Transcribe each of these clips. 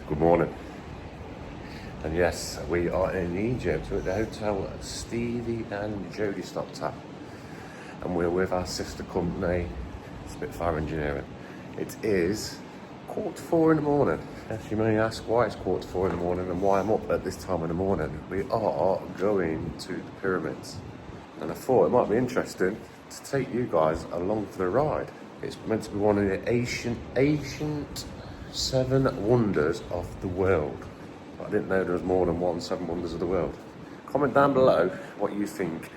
Good morning. And yes, we are in Egypt. We're at the hotel Stevie and Jodie stopped at. And we're with our sister company, Spitfire Engineering. It is 4:15 in the morning. Yes, you may ask why it's 4:15 in the morning and why I'm up at this time in the morning. We are going to the pyramids. And I thought it might be interesting to take you guys along for the ride. It's meant to be one of the ancient 7 wonders of the world. But I didn't know there was more than 7 wonders of the world. Comment down below what you think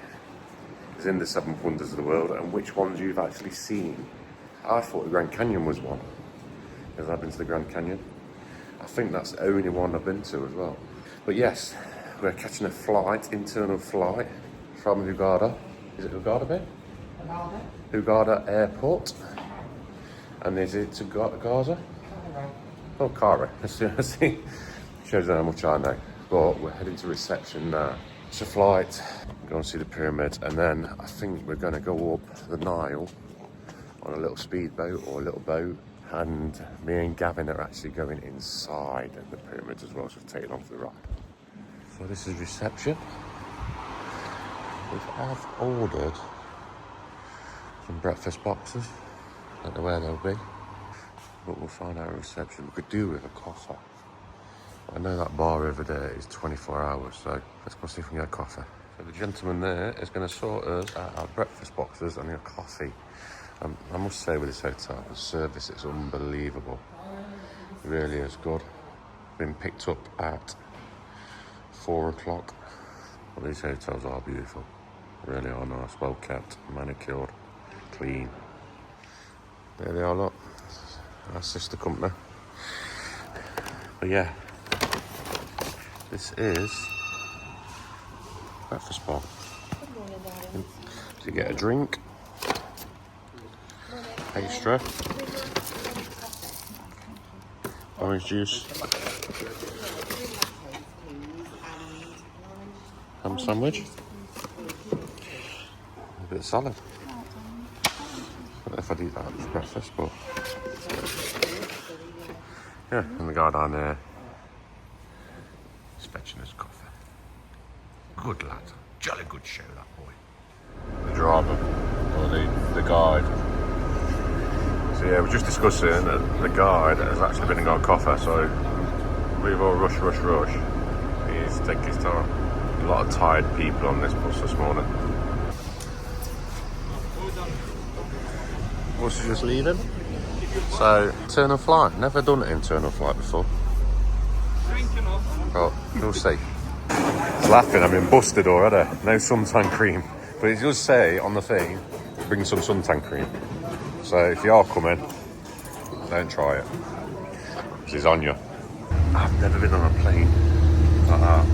is in the 7 wonders of the world and which ones you've actually seen. I thought the Grand Canyon was one, because I've been to the Grand Canyon. I think that's the only one I've been to as well. But yes, we're catching a flight, internal flight, from Hurghada. Is it Hurghada, babe? Hurghada Airport. And is it to Gaza? Oh, Cairo. See, shows how much I know. But we're heading to reception now. It's a flight, go and see the pyramids, and then I think we're going to go up the Nile on a little speedboat or a little boat. And me and Gavin are actually going inside the pyramids as well, so we'll take it on for the ride. So this is reception. We have ordered some breakfast boxes. Don't know where they'll be, but we'll find out at reception. We could do with a coffee. I know that bar over there is 24 hours, so let's go see if we can get a coffee. So the gentleman there is going to sort us out our breakfast boxes and your coffee. I must say with this hotel, the service is unbelievable. It really is good. Been picked up at 4 o'clock. Well, these hotels are beautiful. Really are nice, well kept, manicured, clean. There they are, look. Our sister company. But yeah, this is breakfast bar. So you get a drink, pastry, orange juice, ham sandwich, a bit of salad. I don't know if I'd eat that as breakfast, but yeah, and the guy down there is fetching us coffee. Good lad, jolly good show, that boy. The driver, or the guide. So yeah, we're just discussing, and the guide has actually been and got coffee, so we've all rush. He's taking his time. A lot of tired people on this bus this morning. Bus is just leaving. So, internal flight. Never done an internal flight before. But we'll see. He's laughing, I've been busted already. No suntan cream. But it does say on the thing, bring some suntan cream. So if you are coming, don't try it. Because it's on you. I've never been on a plane like that.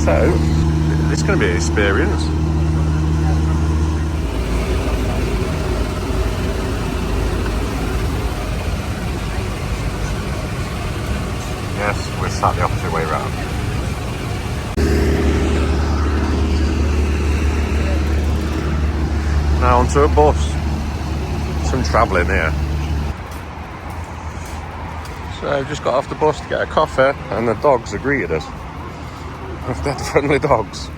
So, it's going to be an experience. Yes, we're sat the opposite way round. Now onto a bus. Some travelling here. So I've just got off the bus to get a coffee, and the dogs have greeted us. They're friendly dogs.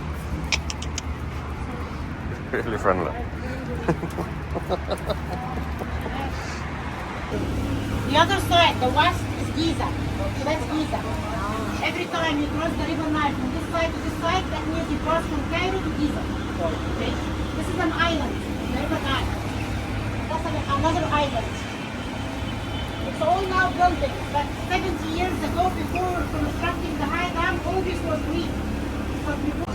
Really friendly. The other side, the west is Giza. That's Giza. Every time you cross the river Nile from this side to this side, that means you cross from Cairo to Giza. Okay? This is an island, the river Nile. That's another island. It's all now buildings, but 70 years ago, before constructing the high dam, all this was green. But before...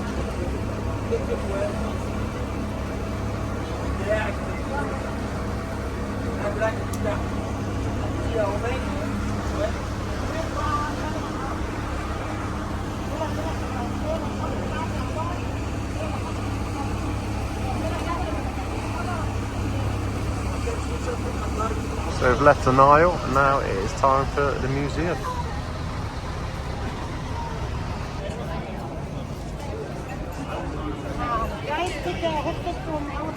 So we've left the Nile, and now it is time for the museum. Guys, take a headset from our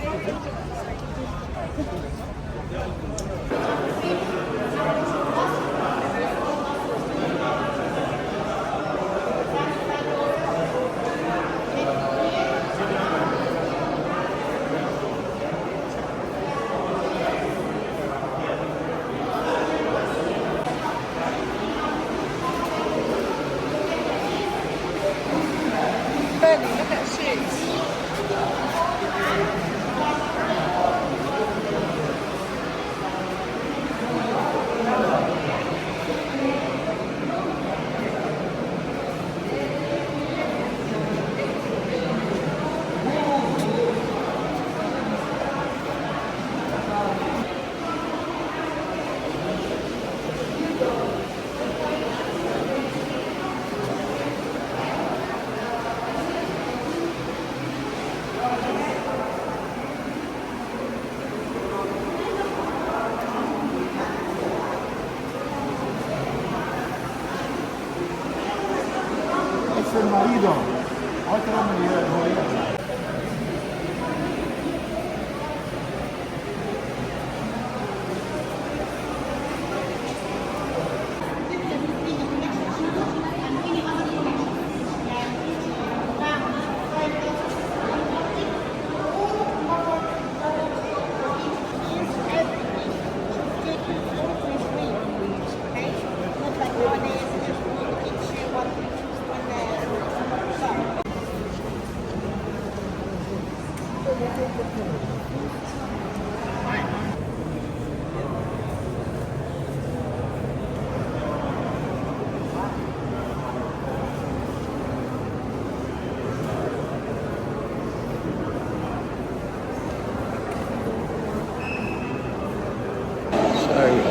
How you doing? I can only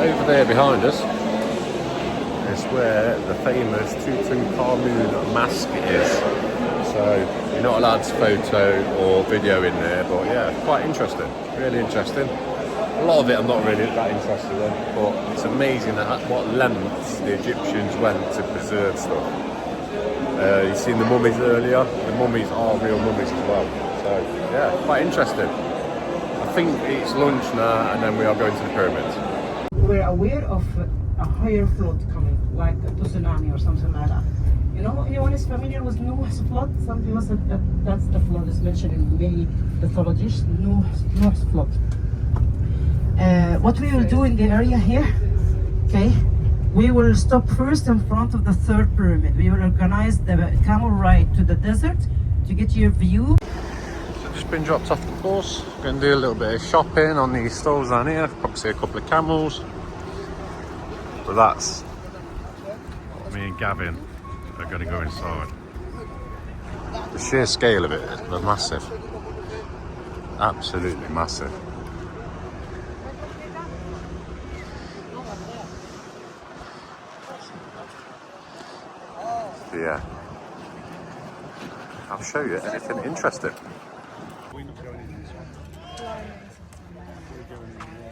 Over there behind us is where the famous Tutankhamun mask is. So you're not allowed to photo or video in there, but yeah, quite interesting, really interesting. A lot of it I'm not really that interested in, but it's amazing at what lengths the Egyptians went to preserve stuff. You've seen the mummies earlier, the mummies are real mummies as well. So yeah, quite interesting. I think it's lunch now and then we are going to the pyramids. We're aware of a higher flood coming, like a tsunami or something like that. You know, anyone is familiar with Noah's flood? Some people said that that's the flood is mentioned in many mythologies, Noah's flood. What we will do in the area here, okay, we will stop first in front of the third pyramid. We will organize the camel ride to the desert to get your view. So just been dropped off the bus, going to do a little bit of shopping on these stalls down here, probably see a couple of camels. But that's me and Gavin are going to go inside. The sheer scale of it is massive. Absolutely massive. So yeah, I'll show you anything interesting.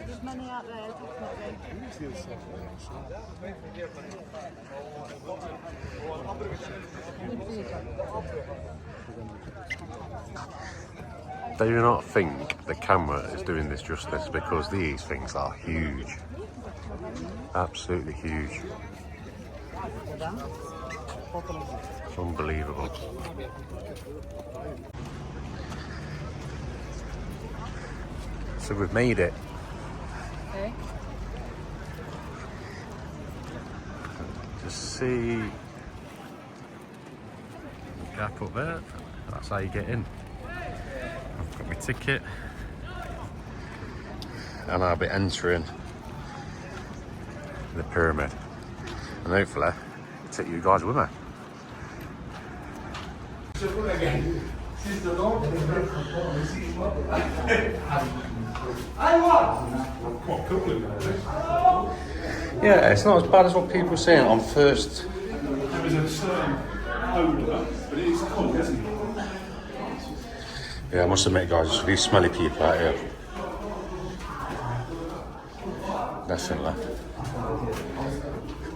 There's many out there, Do not think the camera is doing this justice because these things are huge. Absolutely huge. It's unbelievable. So we've made it. Okay. Just see the gap up there. That's how you get in. I've got my ticket and I'll be entering the pyramid and hopefully take you guys with me. Yeah, it's not as bad as what people are saying on first. There is a certain odour, but it is cold, isn't it? Yeah, I must admit, guys, there's really smelly people out here. Definitely.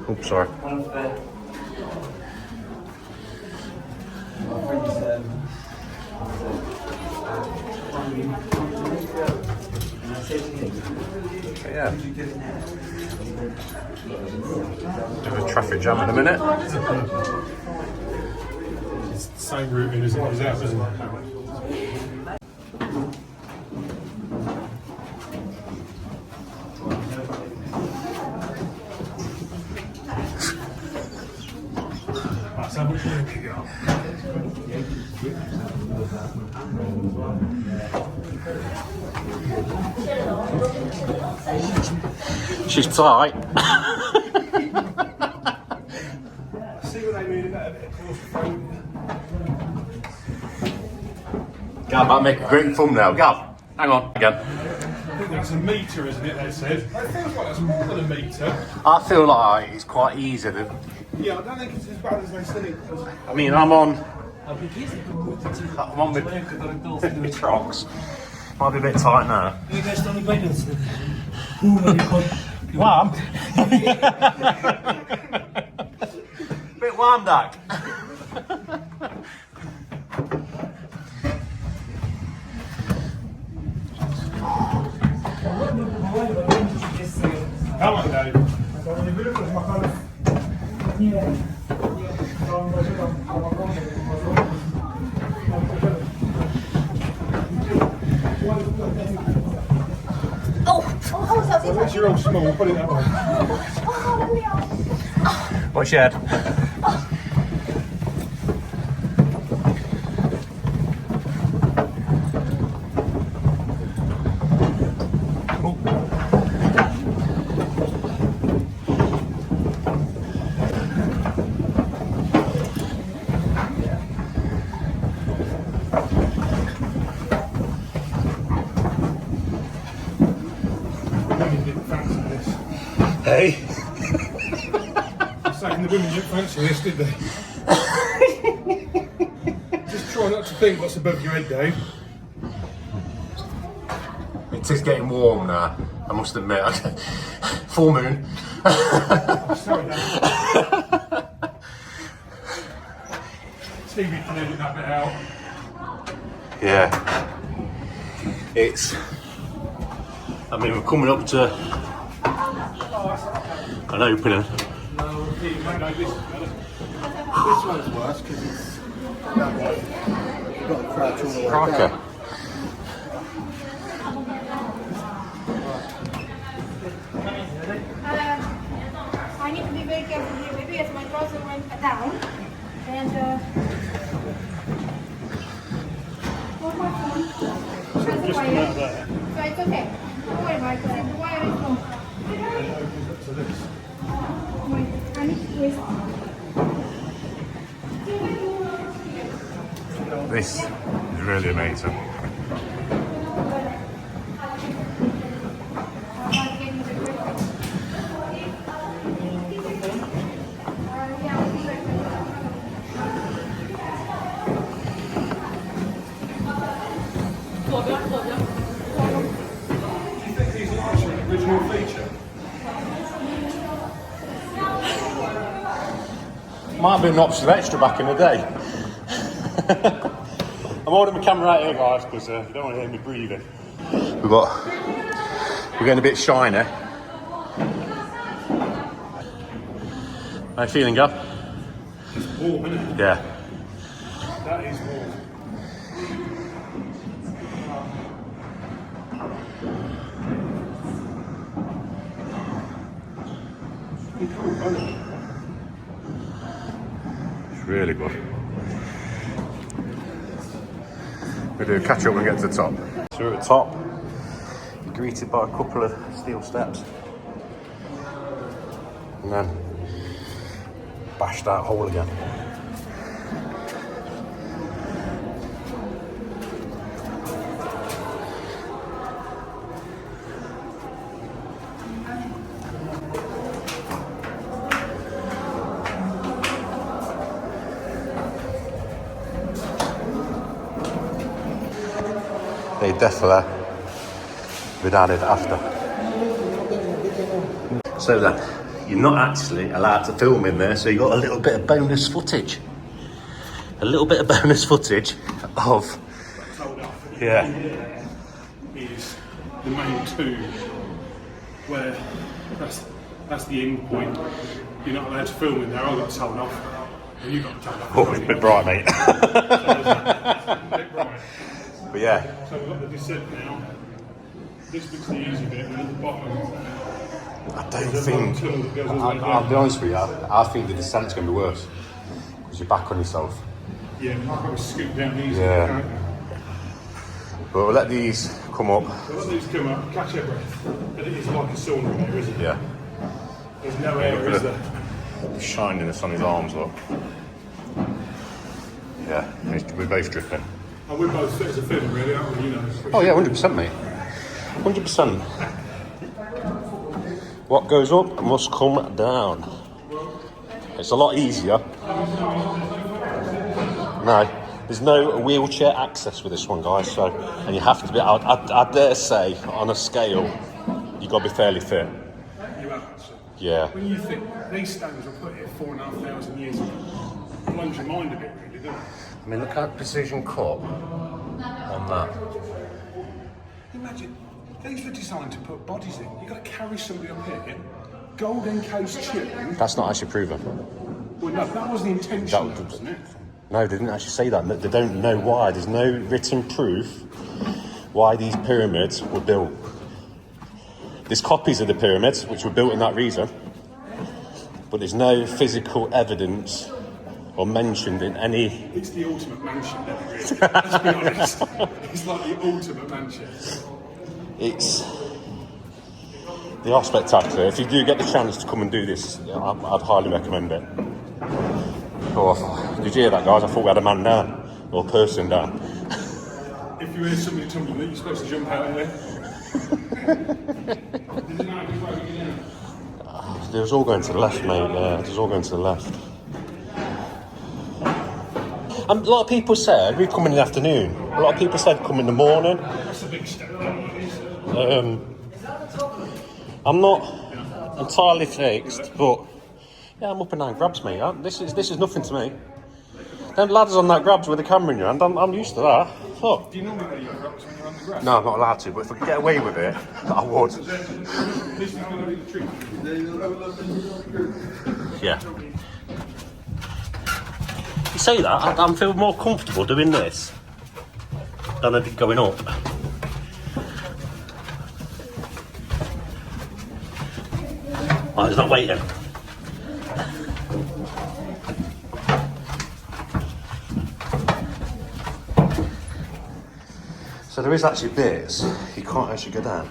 Oops, sorry. Yeah. Bit of a traffic jam in a minute. It's the same routing as it was out, isn't it? That's how much milk you got. She's tight. See what they mean about a bit of claustrophobia. Gav, that'll make a great thumbnail. Gav, hang on again. I think that's a metre, isn't it, they said? It feels like that's more than a metre. I feel like it's quite easy to... Yeah, I don't think it's as bad as they said it was. I mean, I'm on with Crocs. Might be a bit tight now. Warm? Bit warm, Dak. Come on, Dave. Unless you're all small, put it that way. What's your head? Women didn't fancy this. Hey? I'm saying the women didn't fancy this, did they? Just try not to think what's above your head, Dave. It is getting warm now, I must admit. Full moon. Sorry, Dave. Stevie can edit that bit out. Yeah. It's... I mean, we're coming up to an opening. No, this is better. This one's worse because it's that way. You've got to crouch all the way Crikey. down. I need to be very careful here, maybe as my trouser went down. And hold my phone. Has the wire. So it's okay. Don't worry, Michael. The wire is long. Wait, I need to twist. This is really amazing. Original feature. Might have been an option extra back in the day. I'm holding my camera right here, guys, because you don't want to hear me breathing. We're getting a bit shiny. How you feeling, Gav? It's warm, isn't it? Yeah. That is warm. It's really good. We'll do a catch up when we get to the top. So we're at the top, you're greeted by a couple of steel steps. And then bashed out hole again. They definitely been added after. So then, you're not actually allowed to film in there, so you got a little bit of bonus footage. A little bit of bonus footage of... Yeah. Is the main tomb where that's the end point. You're not allowed to film in there. I got told off, and you got told off. Oh, it's a bit bright, mate. A bit bright. But yeah, So we've got the descent now. This bit's the easy bit, and at the bottom, I don't there's a think... long tunnel that goes all the way I'll down. be honest with you, I think the descent's going to be worse. Because you're back on yourself. Yeah, I've got to scoot down easy. Yeah. can't you? But we'll let these come up. So let these come up, catch your breath. But it is like a sauna in there, isn't it? Yeah. There's no air, is there? The shininess on his arms, look. Yeah, we're both dripping. And we're both fit as a fiddle, really, aren't we? You know. Oh yeah, 100%, mate. 100%. What goes up must come down. It's a lot easier. No, there's no wheelchair access with this one, guys. So, and you have to be. I dare say, on a scale, you got to be fairly fit. You have actually. Yeah. When you think these stones were put here 4,500 years ago, blows your mind a bit, really, doesn't it? I mean, look at precision cut on that. Imagine These were designed to put bodies in. You've got to carry somebody up here, gold encased tube. That's not actually proven. Well, no, that was the intention, wasn't it? No, they didn't actually say that. They don't know why. There's no written proof why these pyramids were built. There's copies of the pyramids, which were built in that reason, but there's no physical evidence or mentioned in any... It's the ultimate mansion, let's be honest. It's like the ultimate mansion. They are spectacular. If you do get the chance to come and do this, I'd highly recommend it. Oh, did you hear that, guys? I thought we had a man down, or a person down. If you hear somebody tumbling, you're supposed to jump out of there. They was all going to the left, mate. Yeah, it was all going to the left. A lot of people said we'd come in the afternoon. A lot of people said come in the morning. That's a big step. I'm not entirely fixed, but yeah, I'm up and down grabs, mate. This is nothing to me. Them ladders on that grabs with the camera in your hand, I'm used to that. Look. Do you normally wear your grabs when you're on the grass? No, I'm not allowed to, but if I could get away with it, I would. This is going to be the trick. Yeah. You say that, I feel more comfortable doing this than I did going up. Oh, he's not waiting. So there is actually bits you can't actually go down.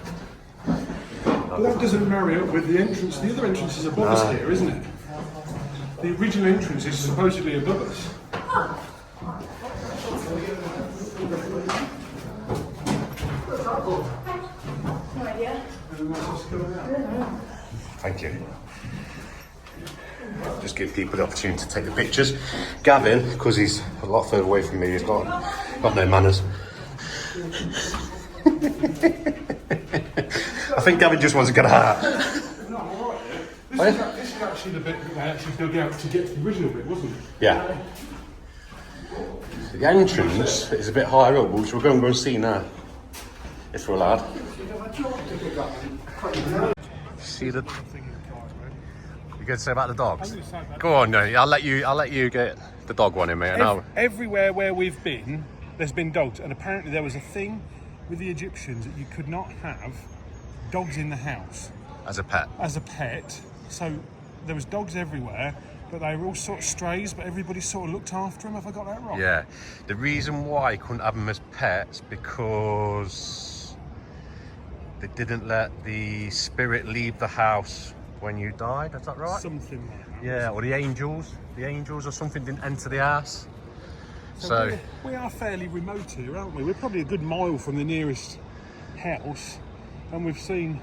But that doesn't marry up with the entrance. The other entrance is above us here, isn't it? The original entrance is supposedly above us. Thank you. Just give people the opportunity to take the pictures. Gavin, because he's a lot further away from me, he's got no manners. I think Gavin just wants to get a hat. No, I'm alright here. This is actually the bit that they actually dug out to get to the original bit, wasn't it? Yeah. The entrance is a bit higher up, which we're going to go and see now, if we're allowed. See the... You going to say about the dogs? Go on, no. I'll let you get the dog one in, mate. Everywhere where we've been, there's been dogs, and apparently there was a thing with the Egyptians that you could not have dogs in the house As a pet. So there was dogs everywhere, but they were all sort of strays, but everybody sort of looked after them. Have I got that wrong? Yeah. The reason why you couldn't have them as pets because they didn't let the spirit leave the house when you died. Is that right? Something like that. Yeah, or the angels or something didn't enter the house. So we are fairly remote here, aren't we? We're probably a good mile from the nearest house, and we've seen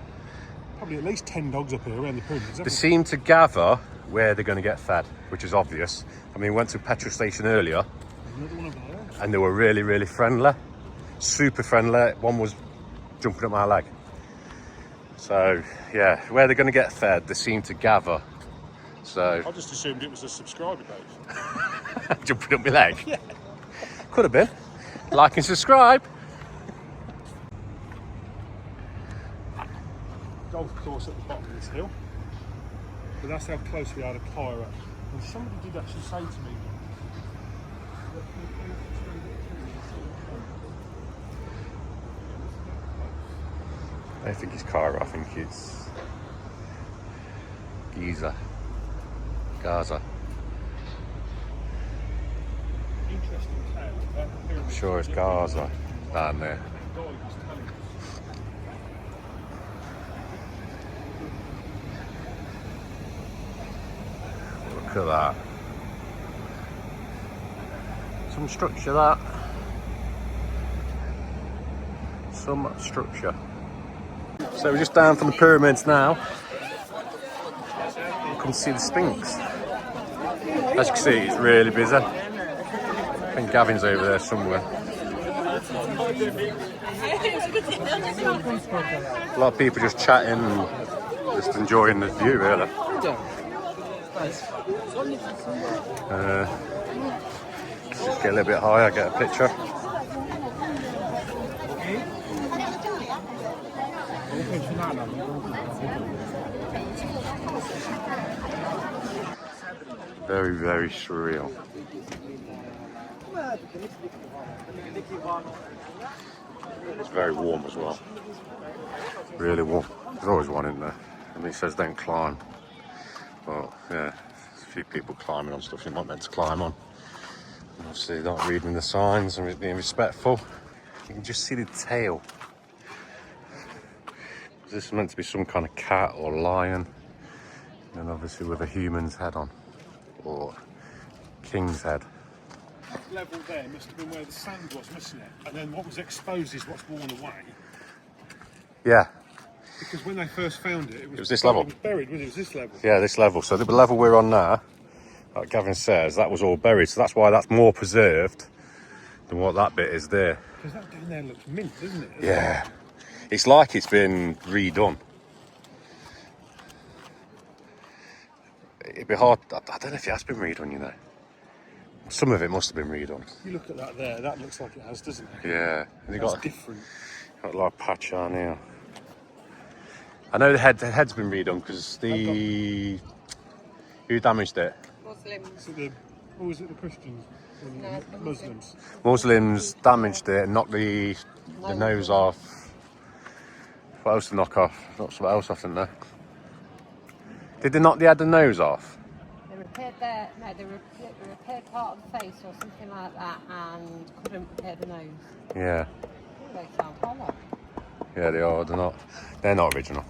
probably at least 10 dogs up here around the pyramids. They seem to gather where they're going to get fed, which is obvious. I mean, we went to a petrol station earlier, Another one over there. and they were really, really friendly, super friendly. One was jumping up my leg. So yeah, where they're going to get fed, they seem to gather. So I just assumed it was a subscriber base. jumping up my leg. Yeah. Could have been. Like and subscribe. Golf course at the bottom of this hill. But that's how close we are to Cairo. And somebody did actually say to me, I don't think it's Cairo, I think it's Giza. Gaza. interesting tale. I'm sure it's Gaza down there. Look at that. Some structure, that. Some structure. So we're just down from the pyramids now. You can see the Sphinx. As you can see, it's really busy. I think Gavin's over there somewhere. A lot of people just chatting and just enjoying the view, really. Just get a little bit higher, get a picture. Very, very surreal. It's very warm as well. Really warm. There's always one in there. And it says don't climb. But yeah, there's a few people climbing on stuff you're not meant to climb on. And obviously they're not reading the signs and being respectful. You can just see the tail. This is meant to be some kind of cat or lion. And obviously with a human's head on. Or king's head. That level there must have been where the sand was, mustn't it? And then what was exposed is what's worn away. Yeah. Because when they first found it, it was this level. It was buried, wasn't it? It was this level. Yeah, this level. So the level we're on now, like Gavin says, that was all buried. So that's why that's more preserved than what that bit is there. Because that down there looks mint, doesn't it? Yeah. It's like it's been redone. It'd be hard. I don't know if it has been redone, you know. Some of it must have been redone. You look at that there, that looks like it has, doesn't it? Yeah. And they That's got different. a lot of patch on here. I know the head's been redone because the... Who damaged it? Muslims. So what was it, the Christians? No, The Muslims. Muslims damaged it and knocked the nose off. What else to knock off? Knocked something else off, didn't they? Did they knock the head and nose off? They repaired they repaired part of the face or something like that and couldn't repair the nose. Yeah. They sound hollow. Yeah, they are. They're not original.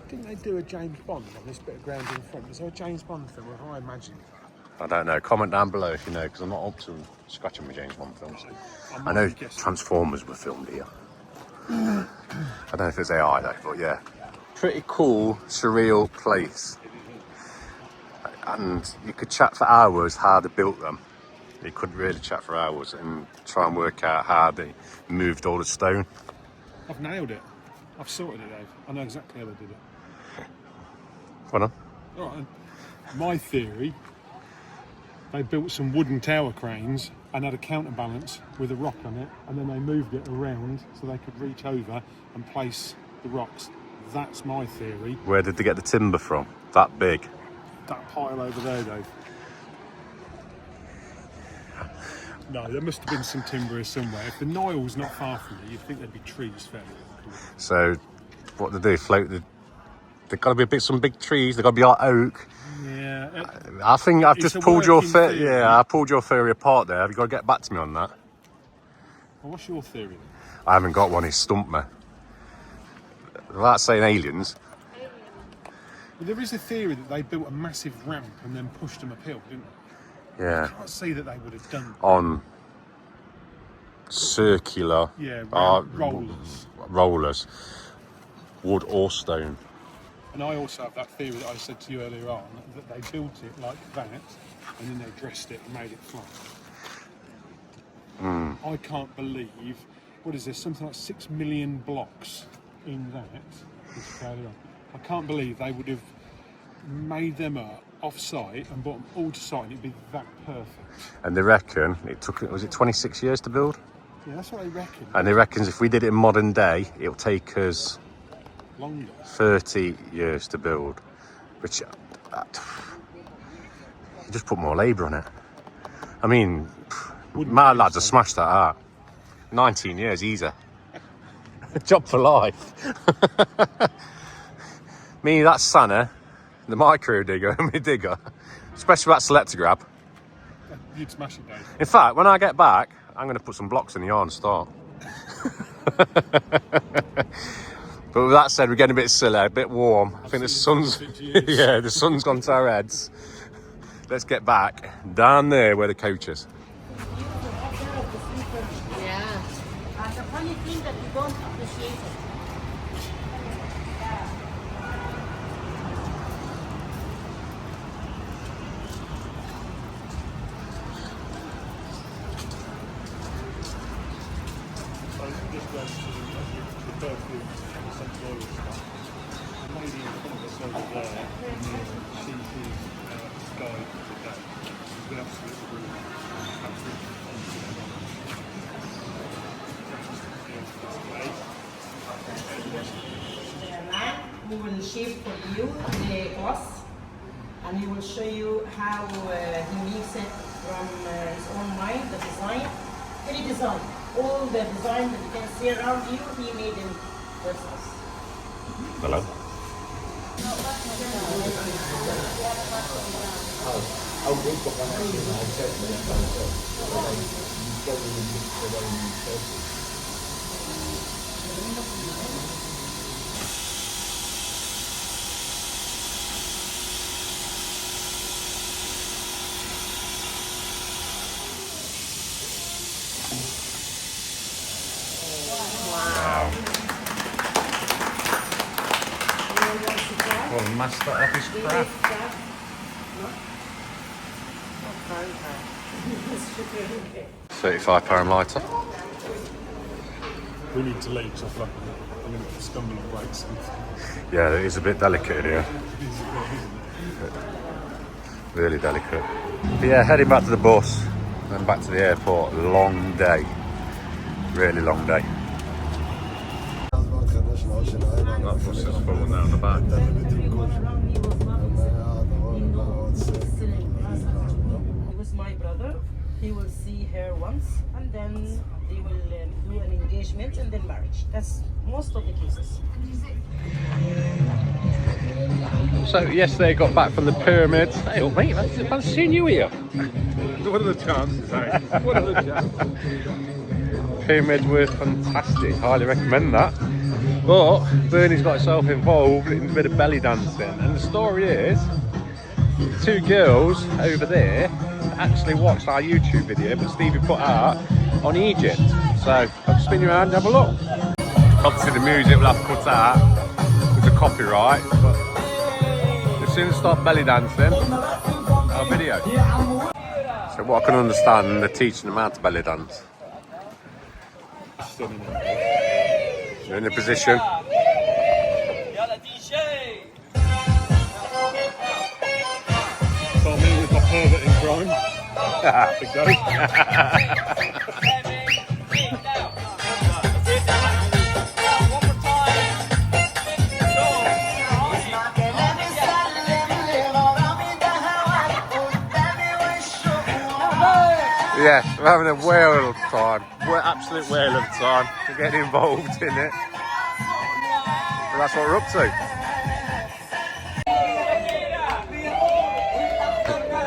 Didn't they do a James Bond on this bit of ground in front? Was there a James Bond film? Or I imagine. I don't know. Comment down below if you know, because I'm not up to scratching my James Bond films. I know Transformers were filmed here. I don't know if it's AI though, but yeah. Pretty cool, surreal place. And you could chat for hours how they built them. You could really chat for hours and try and work out how they moved all the stone. I've nailed it. I've sorted it, Dave. I know exactly how they did it. Well done. All right. My theory, they built some wooden tower cranes and had a counterbalance with a rock on it, and then they moved it around so they could reach over and place the rocks. That's my theory. Where did they get the timber from? That big? That pile over there, Dave. No, there must have been some timber here somewhere. If the Nile's not far from here, you'd think there'd be trees fairly local. So, what they do? Float the... They've got to be some big trees. They've got to be like oak. Yeah. I think I've just pulled your theory. theory. Yeah, I pulled your theory apart there. Have you got to get back to me on that? Well, what's your theory then? I haven't got one. He's stumped me. Without saying aliens. Well, there is a theory that they built a massive ramp and then pushed them uphill, didn't they? Yeah. I can't see that they would have done that. On circular. Yeah, rollers. Rollers. Wood or stone. And I also have that theory that I said to you earlier on, that they built it like that and then they dressed it and made it flat. I can't believe, what is there, something like 6 million blocks in that. I can't believe they would have made them up off-site and brought them all to site and it'd be that perfect. And they reckon, was it 26 years to build? Yeah, that's what I reckon. And they reckon if we did it in modern day, it'll take us Longer. 30 years to build. Which, you just put more labour on it. I mean, my lads have smashed that out. 19 years, easy. Job for life. Me, that Santa, the micro digger, and my digger, especially that selector grab. You'd smash it, Dave. In fact, when I get back, I'm going to put some blocks in the yard and start. But with that said, we're getting a bit silly, a bit warm. I think the sun's, yeah, the sun's gone to our heads. Let's get back down there where the coach is. Yeah. The funny thing that you don't appreciate it. So this goes to the perfume and the essential oil stuff. The lady in front of us over there, she is Sky for the day. She's been absolutely brilliant. Absolutely. who will shape for you the glass, and he will show you how he makes it from his own mind, the design. Any design, all the design that you can see around you, he made in process. Hello. Well, master of his craft. £35 lighter. We need to leave, so I feel like I'm going to stumble on brakes. Yeah, it is a bit delicate here. Really delicate. But yeah, heading back to the bus, then back to the airport. Long day. Really long day. That bus is full now in the back. He was my brother. He will see her once, and then they will do an engagement and then marriage. That's most of the cases. So yesterday I got back from the pyramids. Hey, old mate, I've seen you here. What are the chances, eh? What are the chances? Pyramids were fantastic. Highly recommend that. But Bernie's got himself involved in a bit of belly dancing, and the story is the two girls over there actually watched our YouTube video that Stevie put out on Egypt. So I'll spin you around and have a look. Obviously the music will have to cut out with the copyright, but as soon as I start belly dancing, our video. So what I can understand, they're teaching them how to belly dance. You're in a position. So me with my pervert in crime. Big go. Yeah, we're having a whale of time. We're absolute whale of time. We're getting involved in it. But that's what we're up to.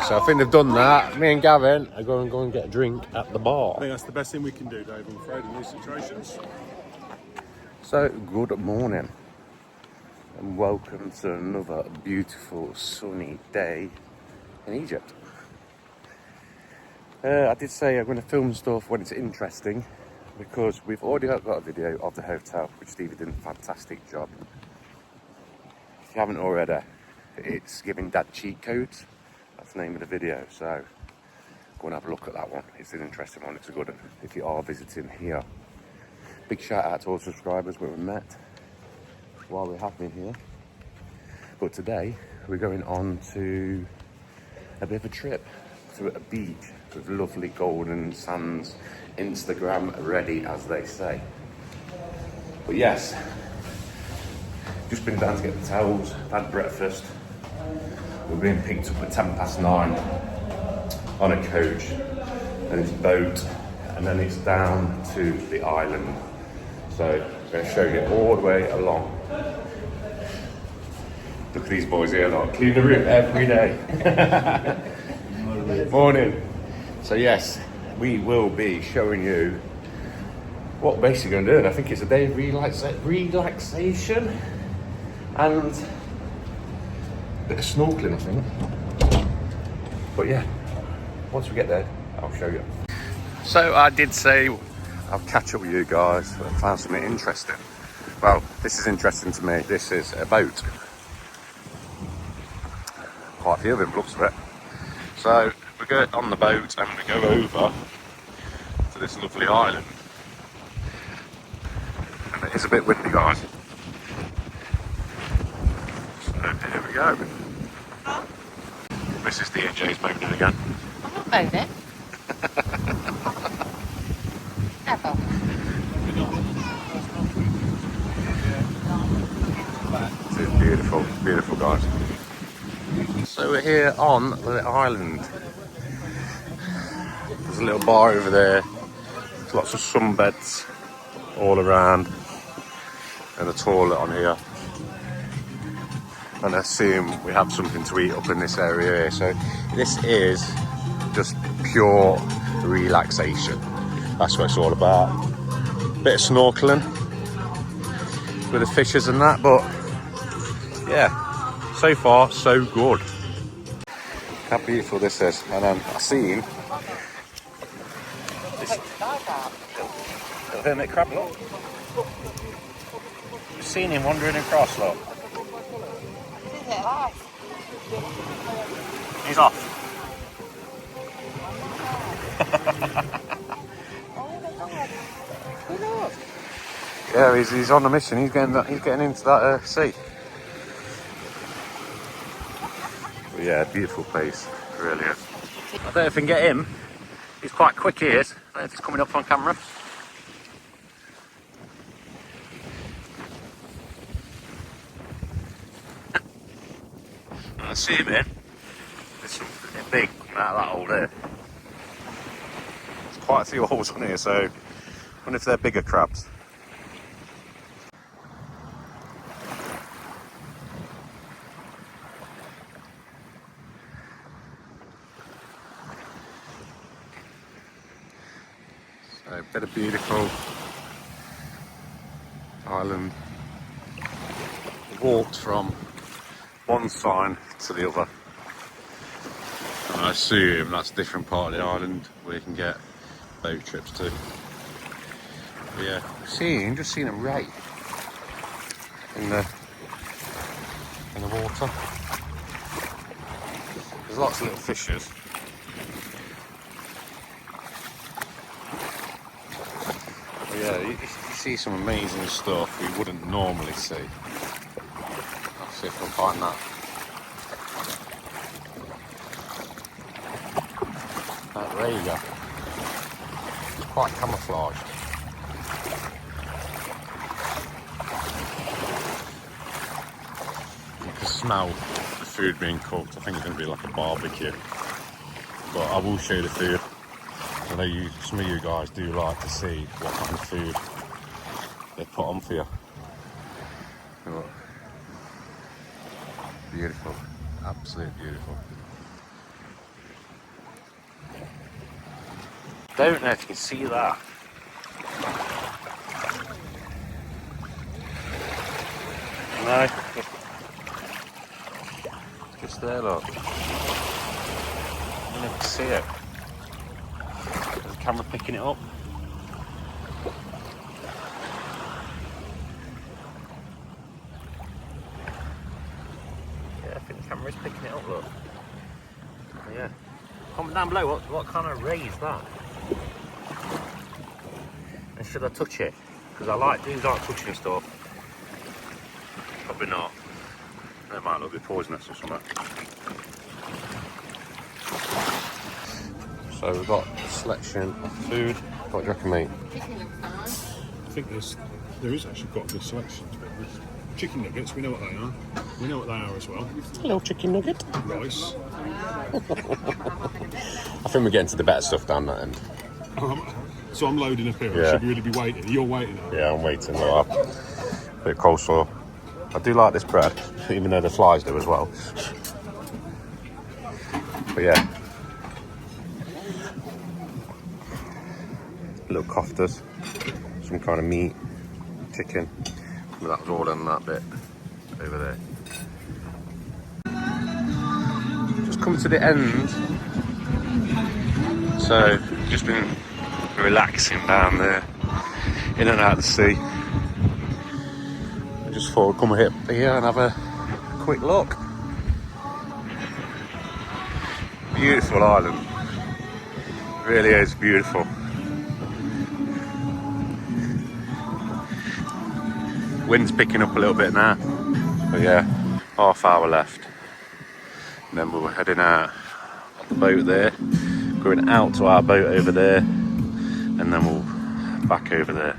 So I think they've done that. Me and Gavin are going to go and get a drink at the bar. I think that's the best thing we can do, Dave, I'm afraid, in these situations. So, good morning. And welcome to another beautiful sunny day in Egypt. I did say I'm going to film stuff when it's interesting, because we've already got a video of the hotel, which Stevie did a fantastic job. If you haven't already, it's giving Dad cheat codes. That's the name of the video, so go and have a look at that one. It's an interesting one, it's a good one if you are visiting here. Big shout out to all subscribers where we met while we have been here. But today we're going on to a bit of a trip to a beach with lovely golden sands, Instagram ready, as they say. But yes, just been down to get the towels, had breakfast. We're being picked up at 9:10 on a coach, and it's boat, and then it's down to the island. So I'm going to show you all the way along. Look at these boys here, like clean the room every day. Morning. So yes, we will be showing you what we're basically going to do. And I think it's a day of relaxation and a bit of snorkeling, I think. But yeah, once we get there, I'll show you. So I did say I'll catch up with you guys. I found something interesting. Well, this is interesting to me. This is a boat. Quite a few of them, looks of it. So we go on the boat and we go over to this lovely island. And it is a bit windy, guys. So here we go. Mrs. DJ's moaning again. I'm not moaning. Never. guys. So we're here on the island. There's a little bar over there. There's lots of sunbeds all around, and a toilet on here. And I assume we have something to eat up in this area here. So this is just pure relaxation. That's what it's all about. Bit of snorkeling with the fishes and that, but yeah, so far so good. How beautiful this is. And then I seen this little hermit crab, look. I've seen him wandering across, look. He's off. Yeah, he's on a mission. He's getting into that sea. But yeah, beautiful place, really is. I don't know if I can get him. He's quite quick, he is. I don't know if he's coming up on camera. I see him in. There's something big out of that hole there. There's quite a few holes on here, so I wonder if they're bigger crabs. So a bit of beautiful island. Walked from one sign to the other, and I assume that's a different part of the island where you can get boat trips to. But yeah, just seen a ray in the water. There's lots of little fishes. But yeah, you see some amazing stuff we wouldn't normally see. See if I can find that. There you go. It's quite camouflaged. You can smell the food being cooked. I think it's going to be like a barbecue. But I will show the food. I know some of you guys do like to see what kind of food they put on for you. Look. Beautiful, absolutely beautiful. Don't know if you can see that. No, just there, look. I don't know if you can see it. There's a camera picking it up. Camera's picking it up, look. Yeah. Comment down below what kind of ray is that? And should I touch it? Because I like touching stuff. Probably not. It might look a bit poisonous or something. So we've got a selection of food. What do you reckon, mate? I think there is actually quite a good selection. Chicken nuggets, we know what they are. We know what they are as well. Hello, chicken nugget. Rice. I think we're getting to the better stuff down that end. So I'm loading up here. Yeah. I should really be waiting. You're waiting. Yeah, I'm waiting. Bit of coleslaw. I do like this bread, even though the flies do as well. But yeah. Little koftas. Some kind of meat. Chicken. But that was all in that bit over there. Just come to the end. So, just been relaxing down there, in and out of the sea. I just thought I'd come here and have a quick look. Beautiful island. It really is beautiful. Wind's picking up a little bit now, but yeah, half hour left. And then we're heading out on the boat there, going out to our boat over there, and then we'll back over there.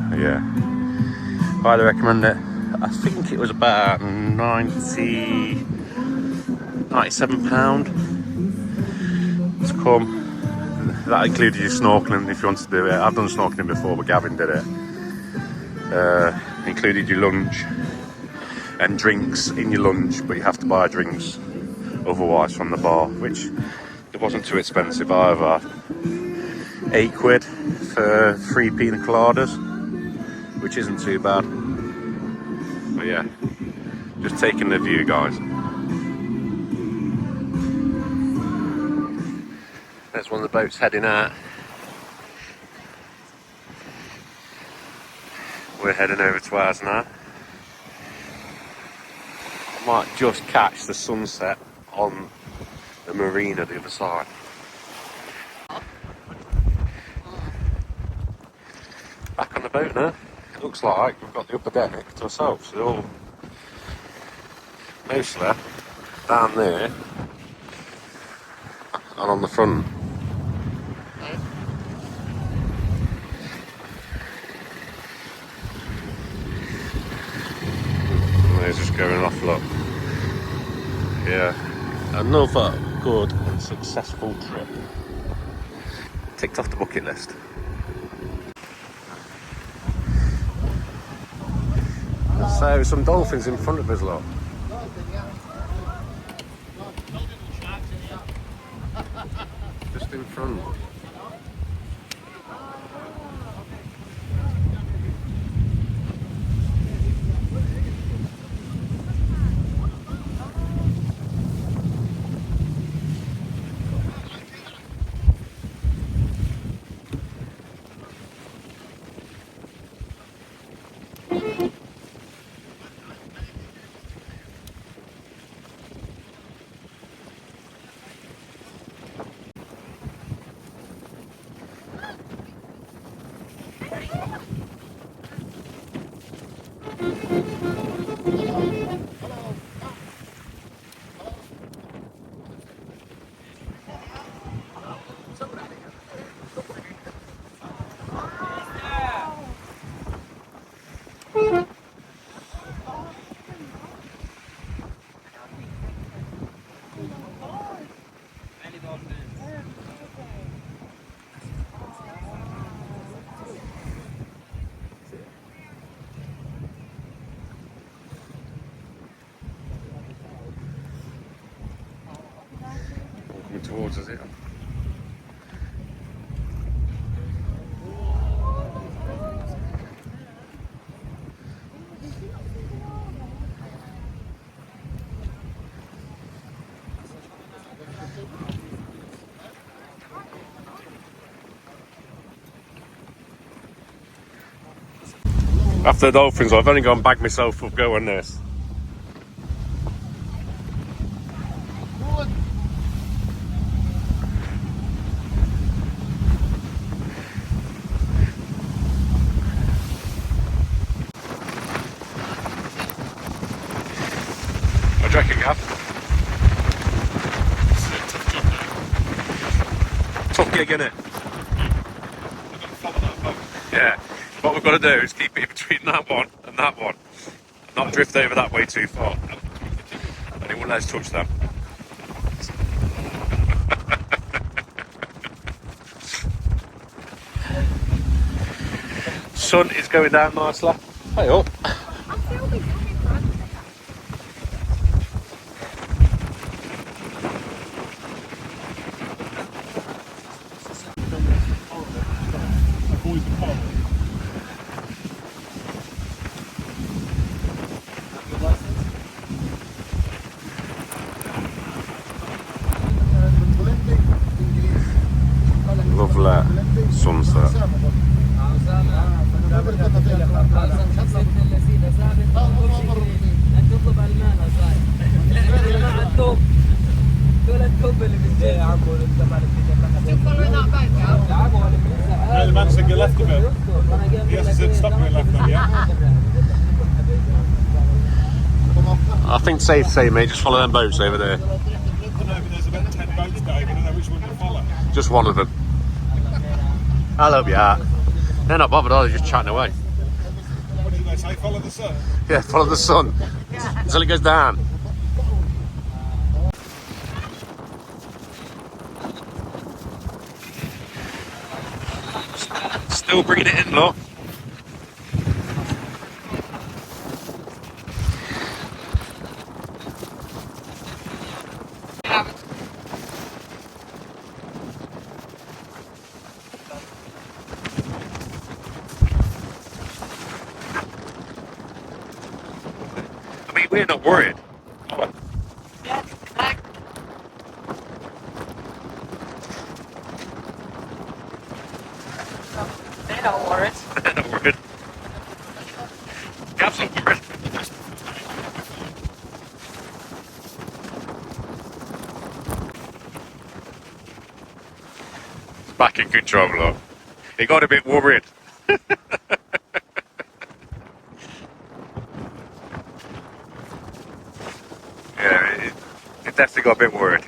But yeah, highly recommend it. I think it was about 97 £97 to come. That included your snorkeling if you wanted to do it. I've done snorkeling before, but Gavin did it. Included your lunch and drinks in your lunch, but you have to buy drinks otherwise from the bar, which it wasn't too expensive either. £8 for 3 pina coladas, which isn't too bad. But yeah, just taking the view, guys. There's one of the boats heading out. We're heading over to ours now. I might just catch the sunset on the marina the other side. Back on the boat now. It looks like we've got the upper deck to ourselves. They're all mostly down there and on the front. They're just going off, look. Yeah, another good and successful trip. Ticked off the bucket list. So some dolphins in front of us, look. Just in front. Towards us here. After the dolphins, I've only gone and bagged myself up going this. What do you reckon, Gav? Tough gig, innit? Yeah. What we've got to do is keep it between that one and that one. Not drift over that way too far. And he won't let us touch them. Sun is going down nicely. Hey up. Lovely sunset. No, the man said go left a bit. Yes, he said stop going left now, yeah? I think it's safe to say, mate, just follow them boats over there. I know, but there's about 10 boats going. I don't know which one to follow. Just one of them. I love you. They're not bothered, are they? Just chatting away. What do you they say? Follow the sun. Yeah, follow the sun until it goes down. Still bringing it in, look. I mean, we're not worried. They're not worried. They're not worried. Gav's not worried. It's back in control, look. He got a bit worried. Yeah, it definitely got a bit worried.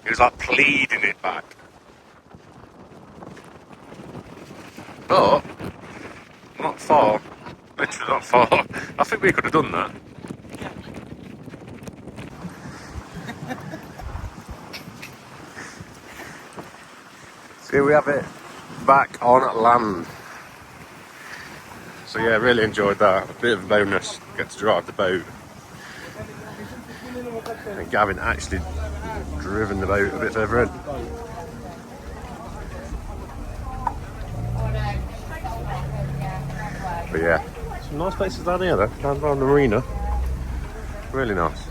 He was like pleading it back. But, not far. Literally not far. I think we could have done that. So here we have it back on land. So yeah, really enjoyed that. A bit of a bonus, get to drive the boat. And Gavin actually driven the boat a bit further in. But yeah, some nice places down here though, down around the marina. Really nice.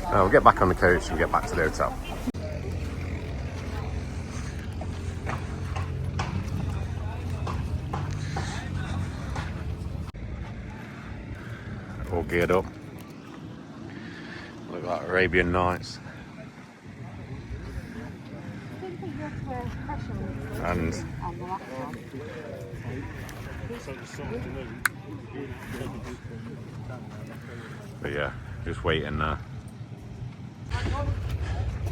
Now we'll get back on the coach and get back to the hotel. All geared up. Look like Arabian Nights. And but yeah, just waiting there.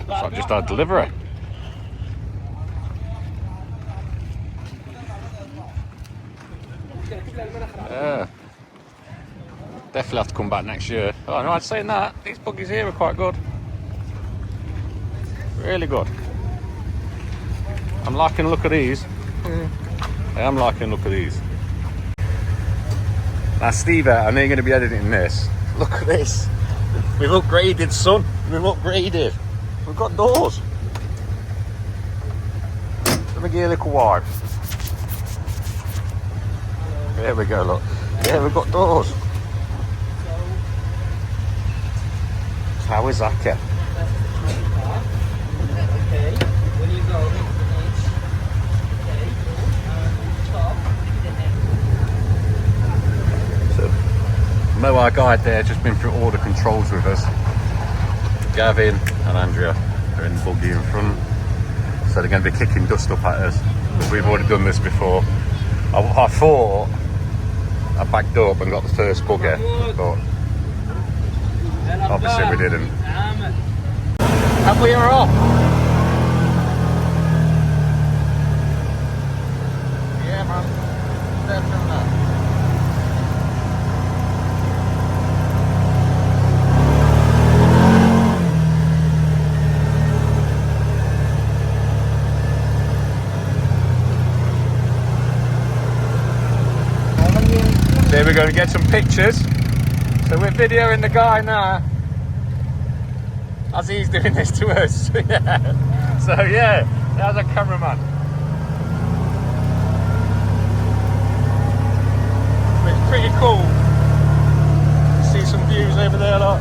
So I've just had delivery. Yeah. Definitely have to come back next year. Oh no, I'd say that. These buggies here are quite good. Really good. I'm liking the look of these. I am liking the look of these. Now Stevie, I know you're going to be editing this. Look at this. We've upgraded, son. We've upgraded. We've got doors. Let me give you a little wipe. There we go, look. Yeah, we've got doors. How is that, Kev? Okay, when you go into the edge, okay, top, the next. So, Mo, our guide there, just been through all the controls with us. Gavin and Andrea are in the buggy in front. So they're going to be kicking dust up at us. But we've already done this before. I thought I backed up and got the first buggy, but obviously we didn't. And we are off. Yeah, man. Definitely. There we're going to get some pictures. So we're videoing the guy now as he's doing this to us. Yeah. So yeah, there's a cameraman. It's pretty cool. You see some views over there, look.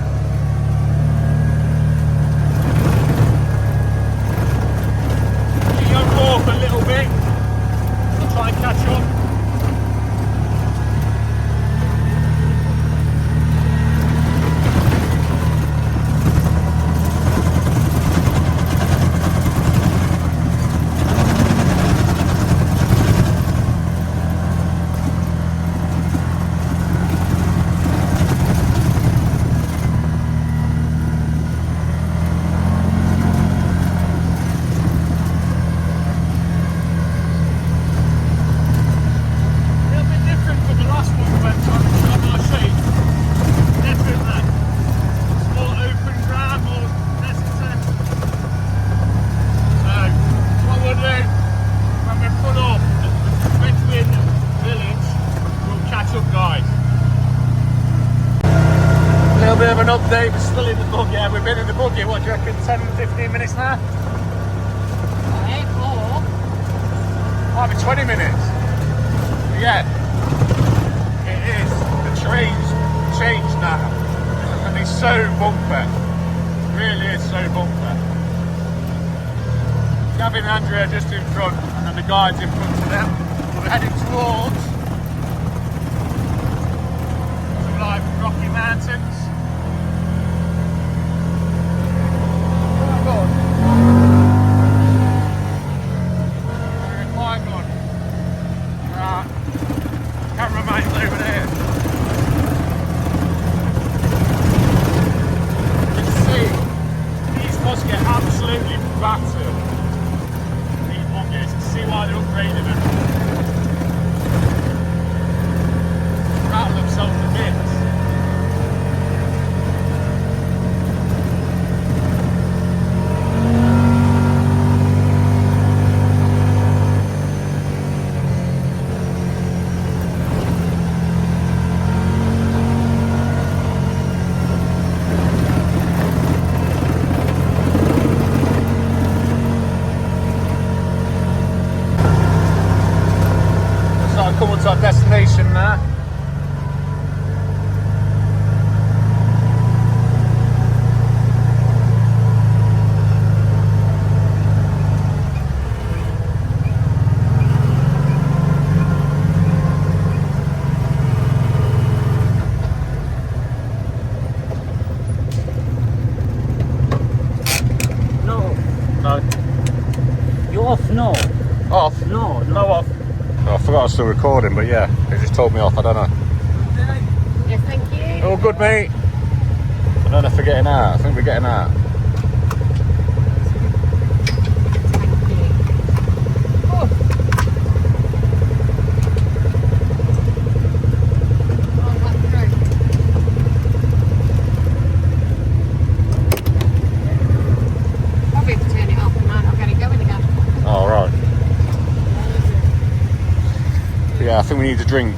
You go north a little bit. I'll try and catch up. update, we're still in the buggy. Yeah, we've been in the buggy, what do you reckon, 10-15 minutes now? Might be 20 minutes. But yeah, it is. The train's changed now. And it's so bumpy. It really is so bumpy. Gavin and Andrea just in front, and then the guides in front of them. We're heading towards some like rocky mountains. Quite good. Cameramane's over there. You can see these must get absolutely battered. These buggies, you can see why they're upgrading them. Rattle themselves to bits. Coming to our destination now. No. No. You off? No. Off? No. No off. Oh, I forgot I was still recording, but yeah, it just told me off, I don't know. Yes, thank you. Oh, good mate. I don't know if we're getting out. I think we're getting out. Probably have to turn it off and I'll get it going again. Oh, right. Yeah, I think we need a drink.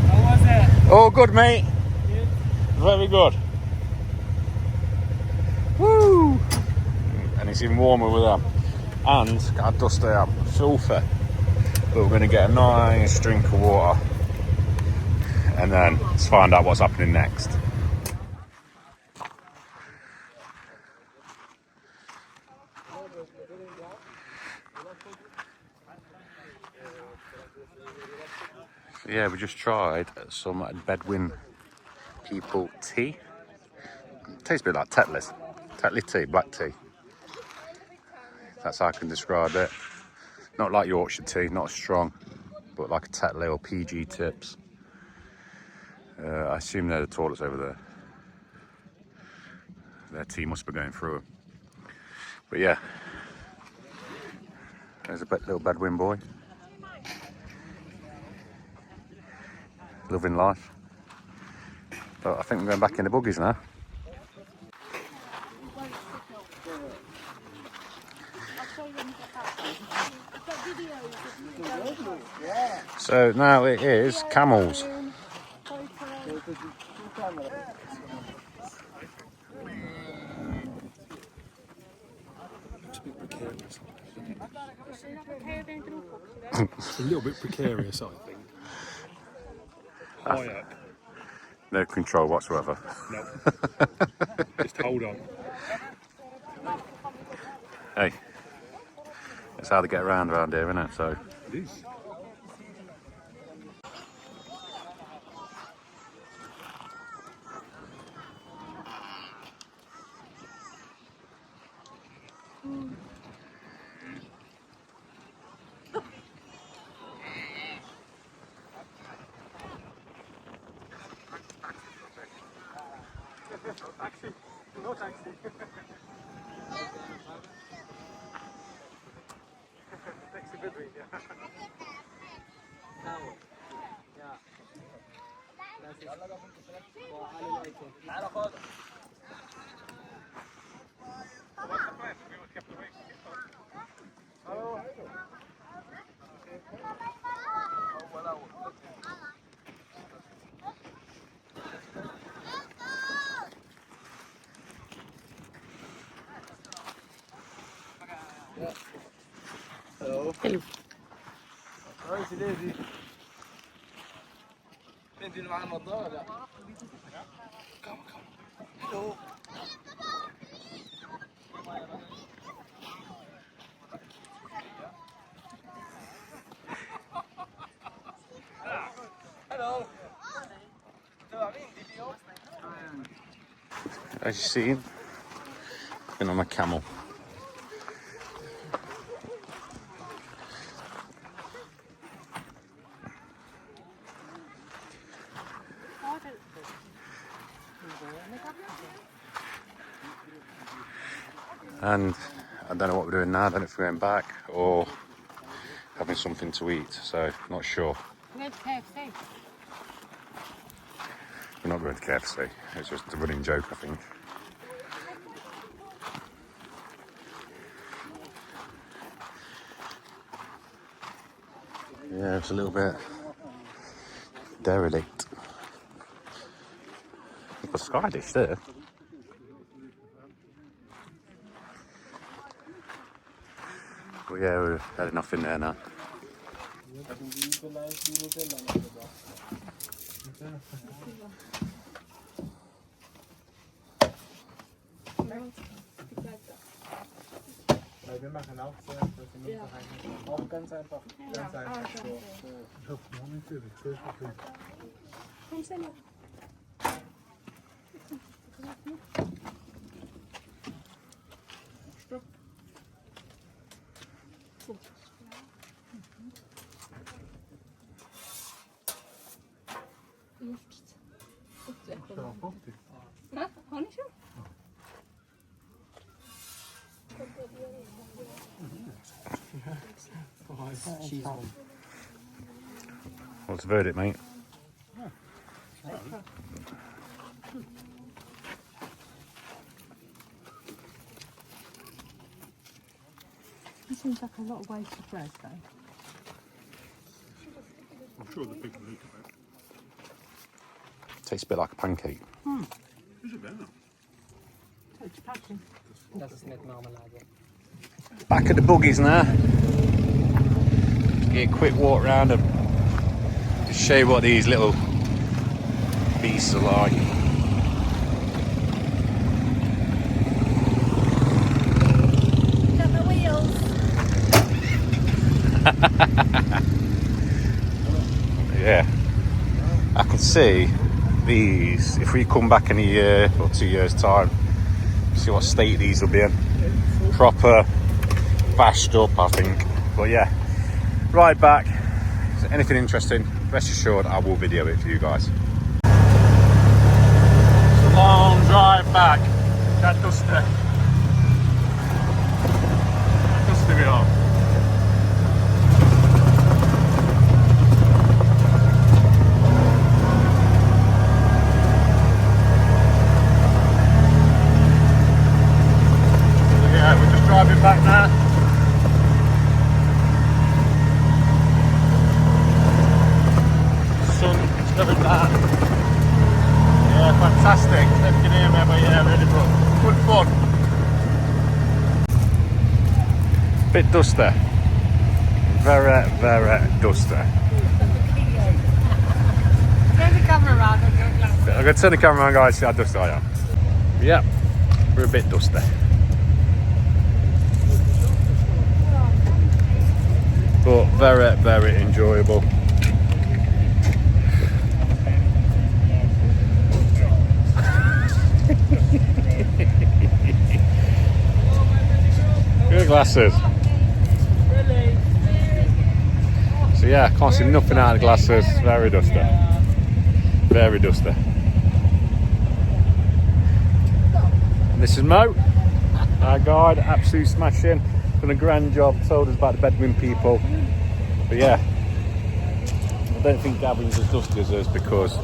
How was it? Oh, good, mate. Good. Very good. Woo! And it's even warmer with them. And, how dusty I am. Filthy. But we're going to get a nice drink of water. And then let's find out what's happening next. Yeah, we just tried some Bedouin people tea. Tastes a bit like Tetley's. Tetley tea, black tea. That's how I can describe it. Not like Yorkshire tea, not as strong, but like a Tetley or PG tips. I assume they're the toilets over there. Their tea must be going through them. But yeah, there's a little Bedouin boy. Loving life. But I think we're going back in the buggies now. So now it is camels. It's a little bit precarious, I think. High up. No control whatsoever. No. Just hold on. Hey, that's how they get around here, isn't it? So. It is. Taxi. No taxi. Taxi Bedouin, yeah. Hello. Hello. كويس دي. انت اللي معانا النضاره لا. Hello. Hello. As you see, been on a camel. And I don't know what we're doing now. I don't know if we're going back or having something to eat, so not sure. Let's KFC. We're not going to KFC. It's just a running joke, I think. Yeah, it's a little bit derelict. We've got a sky dish there. But yeah, we're heading off in there now. Wir machen auch sehr, auch ganz einfach. Ganz einfach. So. What's the verdict, mate? This seems like a lot of wasted bread, though. I'm sure the people eat it. Tastes a bit like a pancake. Is it better? It's packing. Das ist nicht Marmelade. Back at the buggies now. Get a quick walk round and just show you what these little beasts are like. Got the wheels. Yeah, I can see these, if we come back in a year or 2 years time, see what state these will be in. Proper bashed up, I think. But yeah, ride back. Is there anything interesting? Rest assured I will video it for you guys. It's a long drive back. That dusty. Dusty we are. Driving back now. Sun is coming back. Yeah, fantastic. If you can hear me, but yeah, really good fun. Bit dusty. Very, very dusty. Turn the camera around on your glasses. I'm going to turn the camera on, guys, see how dusty I am. Yeah, we're a bit dusty. But very, very enjoyable. Good glasses. So yeah, can't see nothing out of the glasses. Very dusty. Very dusty. And this is Mo, our guide, absolute smashing. Done a grand job, told us about the Bedouin people. But yeah, I don't think Gavin's as dusty as us because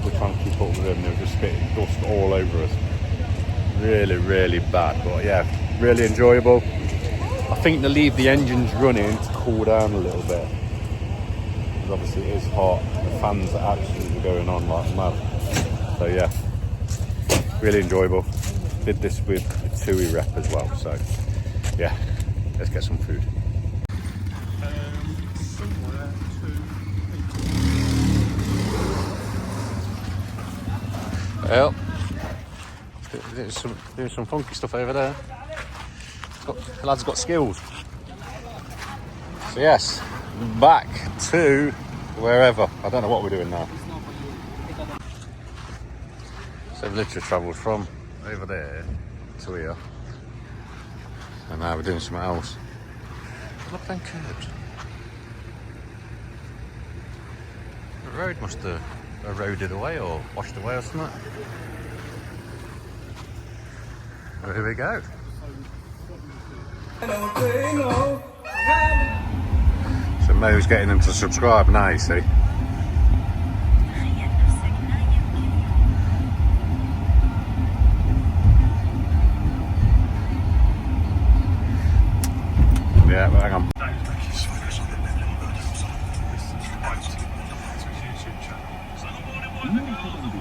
we're trying to keep up with them. They're just spitting dust all over us. Really, really bad. But yeah, really enjoyable. I think they leave the engines running to cool down a little bit. Because obviously it is hot. The fans are absolutely going on like mad. So yeah, really enjoyable. Did this with the TUI rep as well. So yeah. Let's get some food. Somewhere to Well, doing some funky stuff over there. The lad's got skills. So yes, back to wherever. I don't know what we're doing now. So we've literally travelled from over there to here. And now we're doing something else. Look at them curbs. The road must have eroded away or washed away or something. Well, here we go. So Mo's getting them to subscribe now, you see. Yeah, but hang on.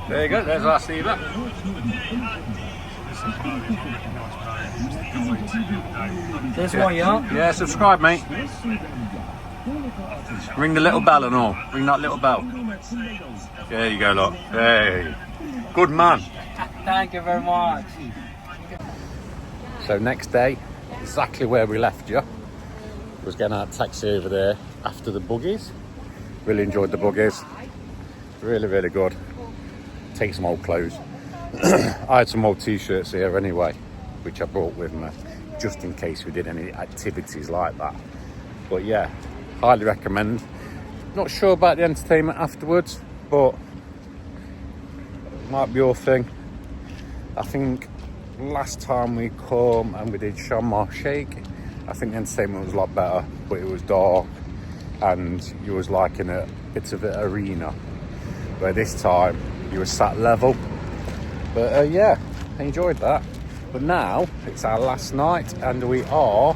There you go, there's our Stevie. This one, yeah? Yeah, subscribe, mate. Ring the little bell and all. Ring that little bell. There you go, look. Hey. Good man. Thank you very much. So next day, exactly where we left you. Was getting our taxi over there after the buggies. Really enjoyed the buggies. Really, really good. Take some old clothes. I had some old t-shirts here anyway, which I brought with me, just in case we did any activities like that. But yeah, highly recommend. Not sure about the entertainment afterwards, but it might be your thing. I think last time we come and we did Sharm Shake, I think the entertainment was a lot better, but it was dark and you was like in a bit of an arena, where this time you were sat level. But yeah, I enjoyed that. But now it's our last night and we are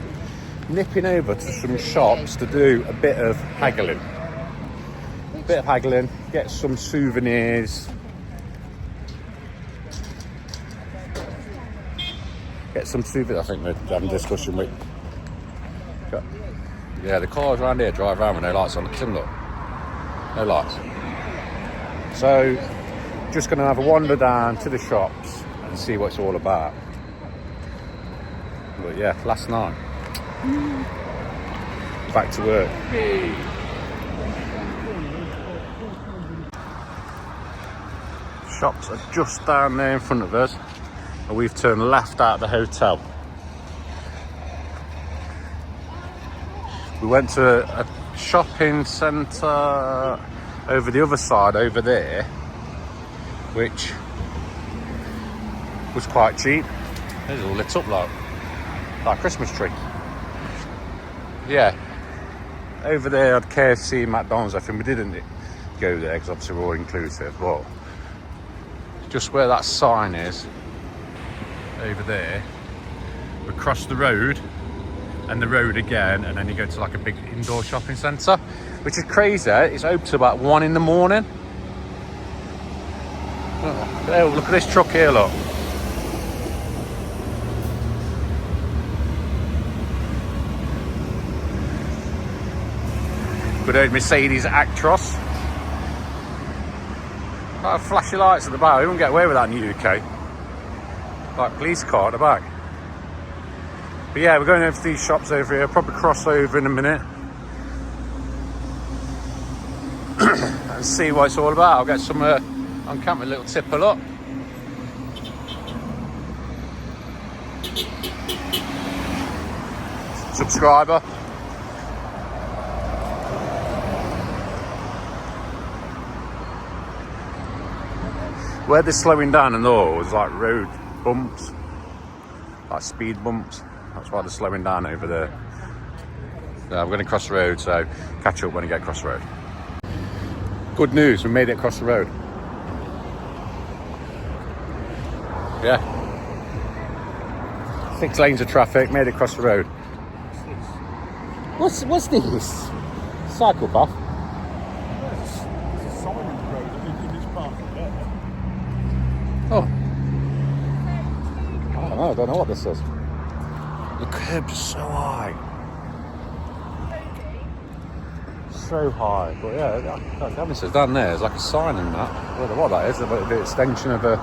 nipping over to some shops to do a bit of haggling. Get some souvenirs. I think we're having a discussion with. Yeah, the cars around here drive around with no lights on. Look at them, look. No lights. So, just going to have a wander down to the shops and see what it's all about. But yeah, last night. Back to work. Shops are just down there in front of us, and we've turned left out of the hotel. We went to a shopping centre over the other side, over there, which was quite cheap. It's all lit up like a Christmas tree. Yeah, over there had KFC, McDonald's. I think we didn't go there because obviously we're all inclusive, but just where that sign is, over there, we cross the road and the road again, and then you go to like a big indoor shopping centre, which is crazy. It's open to about 1 in the morning. Oh, look at this truck here, look. Good old Mercedes Actros. Like flashy lights at the back. We wouldn't get away with that in the UK. Like police car at the back. But yeah, we're going over to these shops over here. Probably cross over in a minute and see what it's all about. I'll get some on camera, a little tipper, look. Subscriber. Where they're slowing down and all is like road bumps, like speed bumps. That's why they're slowing down over there. We're going to cross the road, so catch up when you get across the road. Good news, we made it across the road. Yeah. 6 lanes of traffic, made it across the road. What's this? Psychopath? Oh. I don't know what this is. The curbs are so high. so high. But yeah, damn, it says down there, there's like a sign in that. I don't know what that is, the extension of a...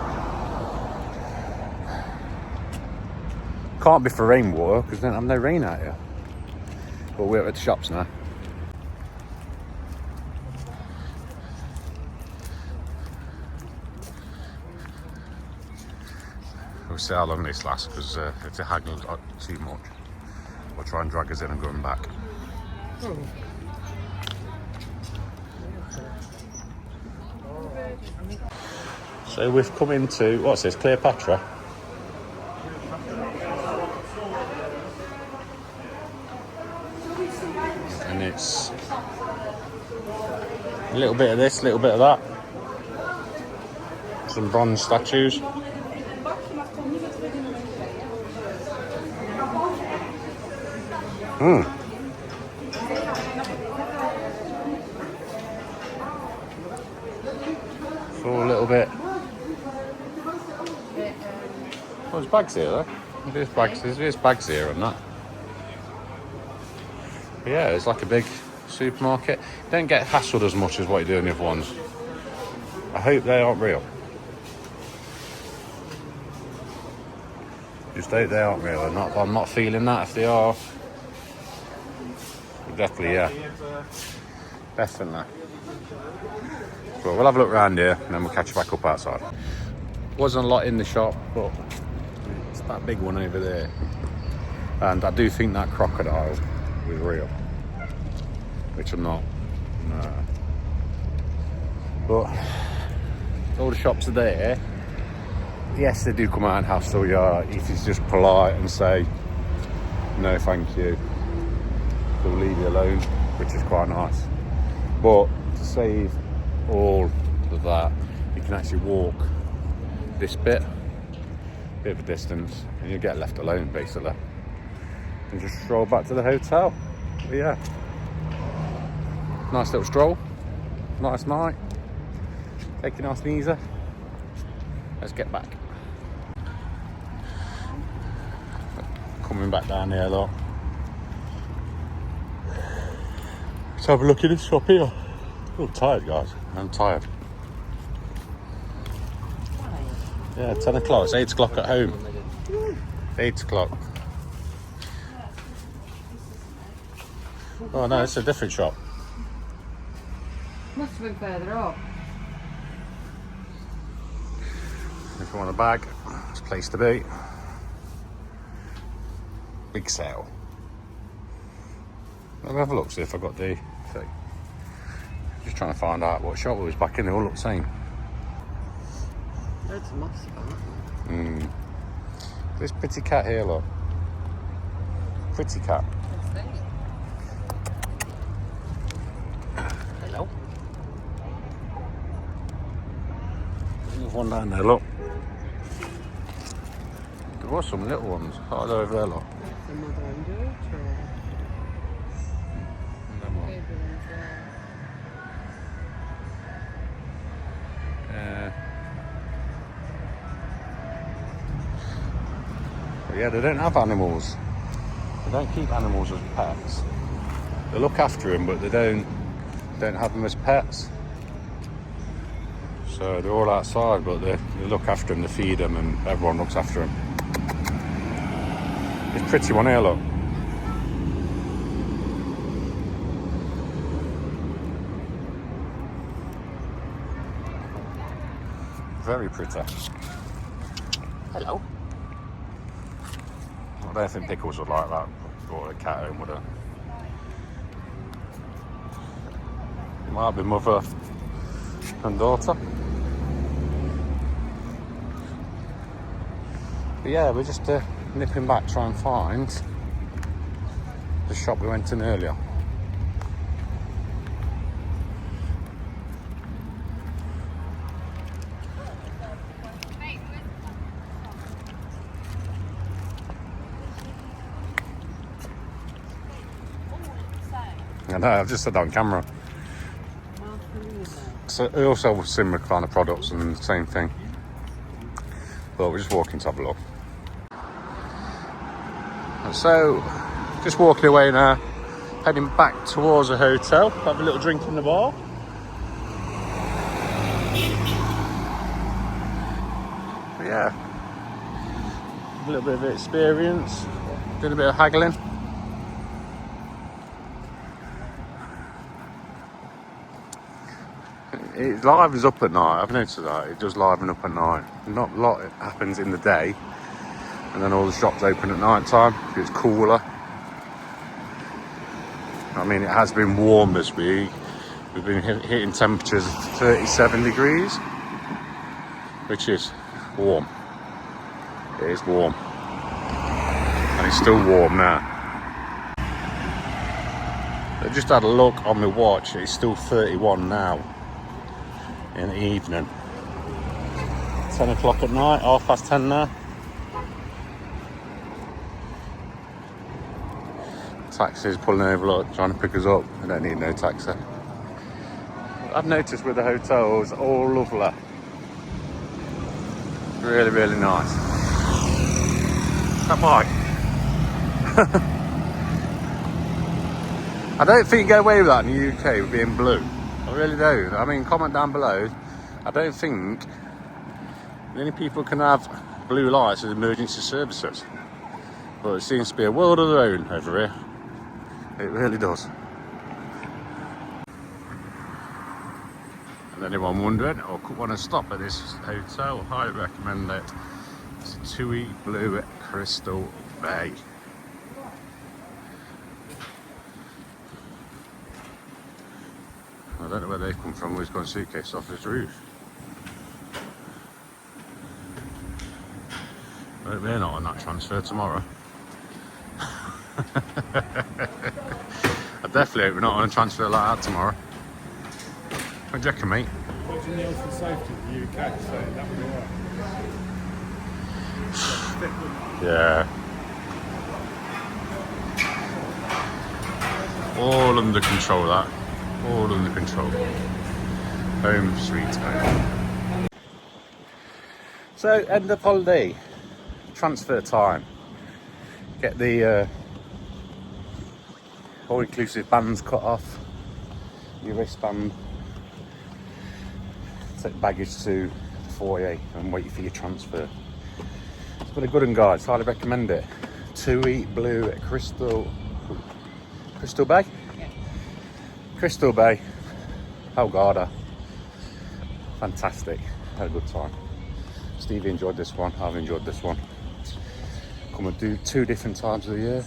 Can't be for rainwater, because they don't have no rain out here. But we're at the shops now. We'll see how long this lasts, because if it haggles too much, we'll try and drag us in and going back. So we've come into, what's this, Cleopatra? And it's a little bit of this, a little bit of that. Some bronze statues. So a little bit. Oh, there's bags here though. There's bags here and that. But yeah, it's like a big supermarket. You don't get hassled as much as what you do in the other ones. I hope they aren't real. Just hope they aren't real. I'm not feeling that if they are. Definitely, yeah. Definitely. Well, we'll have a look around here and then we'll catch you back up outside. Wasn't a lot in the shop, but it's that big one over there. And I do think that crocodile was real. Which I'm not. No. But all the shops are there. Yes, they do come out and hassle you if he's just polite and say, no, thank you. They'll leave you alone, which is quite nice. But to save all of that, you can actually walk this bit of a distance and you get left alone basically. And just stroll back to the hotel. But yeah. Nice little stroll. Nice night. Taking our sneezer. Let's get back. Coming back down here, look. Let's have a look at this shop here. I'm tired, guys. I'm tired. Yeah, 10 o'clock. It's 8 o'clock at home. 8 o'clock. Oh no, it's a different shop. Must have been further up. If you want a bag, it's a place to be. Big sale. Let me have a look, see if I got the thing. Just trying to find out what shop it was back in. They all look the same. Loads of moss about. This pretty cat here, look. Pretty cat. Hello. There's one down there, look. There was some little ones. Oh, they're over there, look. The mother and daughter. But yeah, they don't have animals. They don't keep animals as pets. They look after them, but they don't have them as pets. So they're all outside, but they look after them, they feed them, and everyone looks after them. It's a pretty one here, look. Very pretty. Hello. I don't think Pickles would like that. Brought a cat home, would it? It might be mother and daughter. But yeah, we're just nipping back, try and find the shop we went in earlier. I know, I've just said that on camera. So they also have similar kind of products and the same thing. But we're just walking to have a look. So, just walking away now. heading back towards the hotel, have a little drink in the bar. But yeah, a little bit of experience, doing a bit of haggling. It livens up at night. I've noticed that it does liven up at night. Not a lot happens in the day, and then all the shops open at night time. It's cooler. I mean, it has been warm this week. We've been hitting temperatures of 37 degrees, which is warm. It is warm, and it's still warm now. I just had a look on my watch. It's still 31 now. In the evening, 10 o'clock at night, 10:30 now. Taxi's pulling over, look, trying to pick us up. I don't need no taxi. I've noticed with the hotels, all lovely. Really, really nice. That bike. I don't think you get away with that in the UK with being blue. I really do. I mean, comment down below. I don't think many people can have blue lights as emergency services. But it seems to be a world of their own over here. It really does. And anyone wondering or could want to stop at this hotel, I highly recommend it. It's Tui Blue at Crystal Bay. I don't know where they've come from. We've got a suitcase off his roof. But they're not on that transfer tomorrow. I definitely hope we're not on a transfer like that tomorrow. What do you reckon, mate? Watching the health and safety of the UK, so that would be alright. Yeah. All under control, that. All under control. Home sweet home. So, end of holiday. Transfer time. Get the all-inclusive bands cut off. Your wristband. Take baggage to the foyer and wait for your transfer. It's been a good one, guys. Highly recommend it. Tui Blue at Crystal Bay? Crystal Bay, Hurghada. Fantastic. Had a good time. Stevie enjoyed this one. I've enjoyed this one. Come and do 2 different times of the year.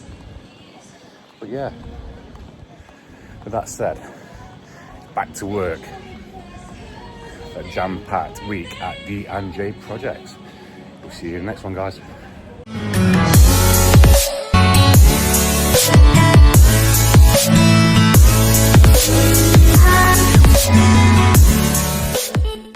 But yeah. With that said, back to work. A jam-packed week at D&J Projects. We'll see you in the next one, guys.